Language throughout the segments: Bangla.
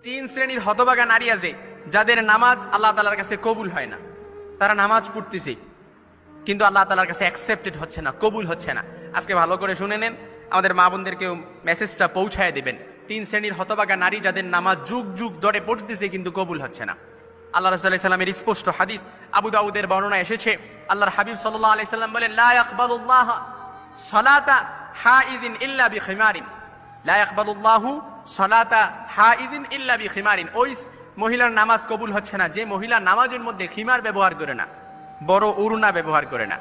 তিন শ্রেণীর হতভাগা নারী আছে যাদের নামাজ আল্লাহ তাআলার কাছে কবুল হয় না। তারা নামাজ পড়তেছে কিন্তু আল্লাহ তাআলার কাছে অ্যাকসেপ্টেড হচ্ছে না, কবুল হচ্ছে না। আজকে ভালো করে শুনে নেন, আমাদের মা বোনদেরকেও মেসেজটা পৌঁছায় দেবেন। তিন শ্রেণীর হতভাগা নারী যাদের নামাজ যুগ যুগ ধরে পড়তেছে কিন্তু কবুল হচ্ছে না। আল্লাহ রাসূল সাল্লাল্লাহু আলাইহি সাল্লামের স্পষ্ট হাদিস, আবু দাউদের বর্ণনা এসেছে, আল্লাহর হাবিব সাল্লাল্লাহু আলাইহি সাল্লাম বলেন, লা ইয়াকবালুল্লাহ সালাতা হাইজিন ইল্লা বিখিমারিন, লা ইয়াকবালুল্লাহু সালাতা হাইজিন ইল্লা বিখিমারিন। ওই মহিলার নামাজ কবুল হচ্ছে না যে মহিলা নামাজের মধ্যে খিমার ব্যবহার করে না, বড় উরনা ব্যবহার করে না,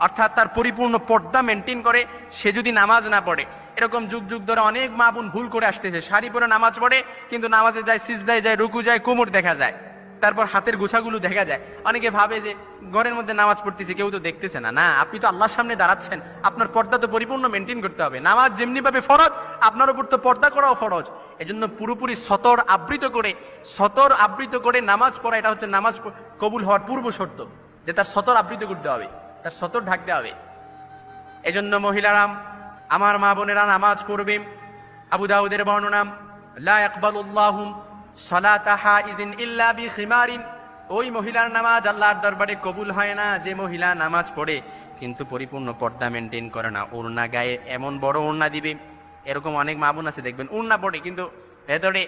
অর্থাৎ তার পরিপূর্ণ পর্দা মেনটেন করে সে যদি নামাজ না পড়ে। এরকম যুগ যুগ ধরে অনেক মা বোন ভুল করে আসতেছে, শাড়ি পরে নামাজ পড়ে কিন্তু নামাজে যায়, সিজদায় যায়, রুকু যায়, কোমর দেখা যায়, তারপর হাতের গোছাগুলো দেখা যায়। অনেকে ভাবে যে ঘরের মধ্যে নামাজ পড়তেছে, কেউ তো দেখতেছে না। না, আপনি তো আল্লাহর সামনে দাঁড়াচ্ছেন, আপনার পর্দা তো পরিপূর্ণ মেনটেন করতে হবে। নামাজ যেমনি ভাবে ফরজ, আপনার উপর তো পর্দা করাও ফরজ। এজন্য পুরোপুরি সতর আবৃত করে নামাজ পড়া, এটা হচ্ছে নামাজ কবুল হওয়ার পূর্ব শর্ত, যে তার সতর আবৃত করতে হবে, তার সতর ঢাকতে হবে। এজন্য মহিলারাম, আমার মা বোনেরা নামাজ পড়বে। আবু দাউদের বর্ণনা, লা ইয়াকবালুল্লাহু সালাতা হাইজিন ইল্লা বিখিমারিন। ওই মহিলার নামাজ আল্লাহর দরবারে কবুল হয় না যে মহিলা নামাজ পড়ে কিন্তু পরিপূর্ণ পর্দা মেনটেন করে না। ওড়না গায়ে এমন বড় ওড়না দিবে, এরকম অনেক মা বোন আছে দেখবেন ওড়না পড়ে কিন্তু ভেতরে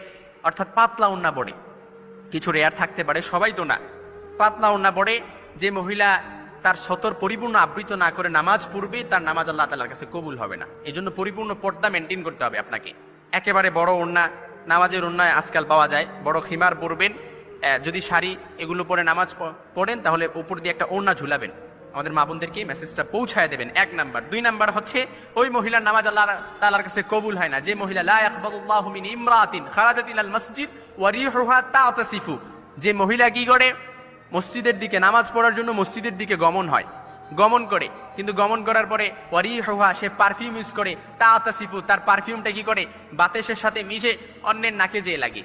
অর্থাৎ পাতলা ওড়না পড়ে, কিছু রেয়ার থাকতে পারে, সবাই তো না, পাতলা ওড়না পড়ে। যে মহিলা তার সতর পরিপূর্ণ আবৃত না করে নামাজ পড়বে, তার নামাজ আল্লাহ তাআলার কাছে কবুল হবে না। এই জন্য পরিপূর্ণ পর্দা মেনটেন করতে হবে আপনাকে। একেবারে বড় ওড়না, নামাজের ওড়নায় আজকাল পাওয়া যায়, বড় খিমার পরবেন। যদি শাড়ি এগুলো পরে নামাজ পড়েন তাহলে উপর দিয়ে একটা ওড়না ঝুলাবেন। আমাদের মা বোনদেরকে মেসেজটা পৌঁছায় দেবেন, 1 নাম্বার। 2 নাম্বার হচ্ছে ওই মহিলার নামাজ আল্লাহ তাআলার কাছে কবুল হয় না যে মহিলা লা ইয়াকবালুল্লাহু মিন ইমরাতিন খারাজাত ইলাল মসজিদ ওয়া রিহুহা তাতাসিফু। যে মহিলা কি করে, মসজিদের দিকে নামাজ পড়ার জন্য মসজিদের দিকে গমন করে কিন্তু গমন করার পরে ওয়ারিহুহা, সে পারফিউম ইউজ করে, তাতাসিফু, তার পারফিউমটা কি করে বাতাসের সাথে মিশে অন্যের নাকে যেয়ে লাগে।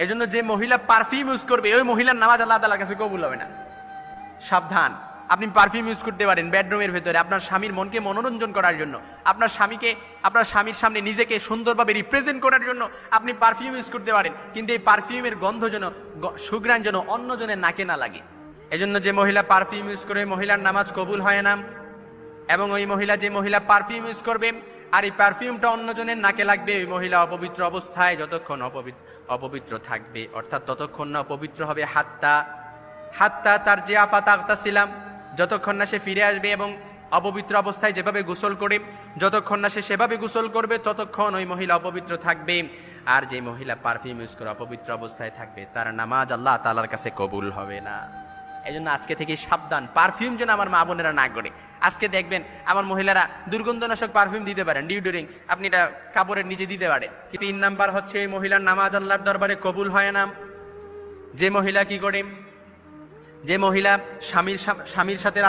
এজন্য যে মহিলা পারফিউম ইউজ করবে ওই মহিলার নামাজ আল্লাহ তাআলার কাছে কবুল হবে না। সাবধান, আপনি পারফিউম ইউজ করতে পারেন বেডরুমের ভেতরে আপনার স্বামীর মনকে মনোরঞ্জন করার জন্য, আপনার স্বামীর সামনে নিজেকে সুন্দরভাবে রিপ্রেজেন্ট করার জন্য আপনি পারফিউম ইউজ করতে পারেন, কিন্তু এই পারফিউমের গন্ধ যেন, সুঘ্রাণ যেন অন্যজনের নাকে না লাগে। এজন্য যে মহিলা পারফিউম ইউজ করে মহিলার নামাজ কবুল হয় না। এবং ওই মহিলা, যে মহিলা পারফিউম ইউজ করবে আর এই পারফিউমটা অন্যজনের নাকে লাগবে, ওই মহিলা অপবিত্র অবস্থায় যতক্ষণ অপবিত্র থাকবে, অর্থাৎ ততক্ষণ না অপবিত্র হবে হাত্তা তার যে আফাতাগতাসিলাম, যতক্ষণ না সে ফিরে আসবে এবং অপবিত্র অবস্থায় যেভাবে গোসল করে, যতক্ষণ না সে সেভাবে গোসল করবে ততক্ষণ ওই মহিলা অপবিত্র থাকবে। আর যে মহিলা পারফিউম ইউজ করে অপবিত্র অবস্থায় থাকবে তার নামাজ আল্লাহ তাআলার কাছে কবুল হবে না। এই জন্য আজকে থেকে সাবধান, পারফিউম যেন আমার মা বোনেরা না করে। আজকে দেখবেন আমার মহিলারা দুর্গন্ধনাশক পারফিউম দিতে পারেন, ডিওডোরিং আপনি এটা কাপড়ের নিচে দিতে পারেন। 3 নাম্বার হচ্ছে এই মহিলার নামাজ আল্লাহর দরবারে কবুল হয় না যে মহিলা কি করে, যে মহিলা স্বামীর সাথে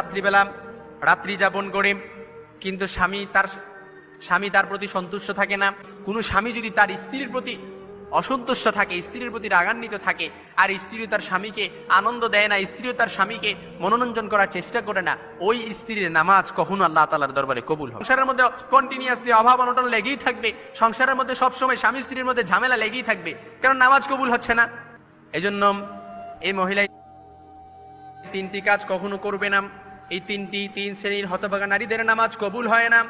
রাত্রি যাপন করে কিন্তু স্বামী তার প্রতি সন্তুষ্ট থাকে না। কোনো স্বামী যদি তার স্ত্রীর প্রতি অসন্তুষ্ট থাকে, স্ত্রীর প্রতি রাগান্বিত থাকে, আর স্ত্রীও তার স্বামীকে আনন্দ দেয় না, স্ত্রীও তার স্বামীকে মনোরঞ্জন করার চেষ্টা করে না, ওই স্ত্রীর নামাজ কখনো আল্লাহ তাআলার দরবারে কবুল হবে। সংসারের মধ্যে কন্টিনিউয়াসলি অভাব অনটন লেগেই থাকবে, সংসারের মধ্যে সবসময় স্বামী স্ত্রীর মধ্যে ঝামেলা লেগেই থাকবে, কারণ নামাজ কবুল হচ্ছে না। এই জন্য এই মহিলা 3টি কাজ কখনো করবে না। এই 3 শ্রেণীর হতভাগা নারীদের নামাজ কবুল হয় না।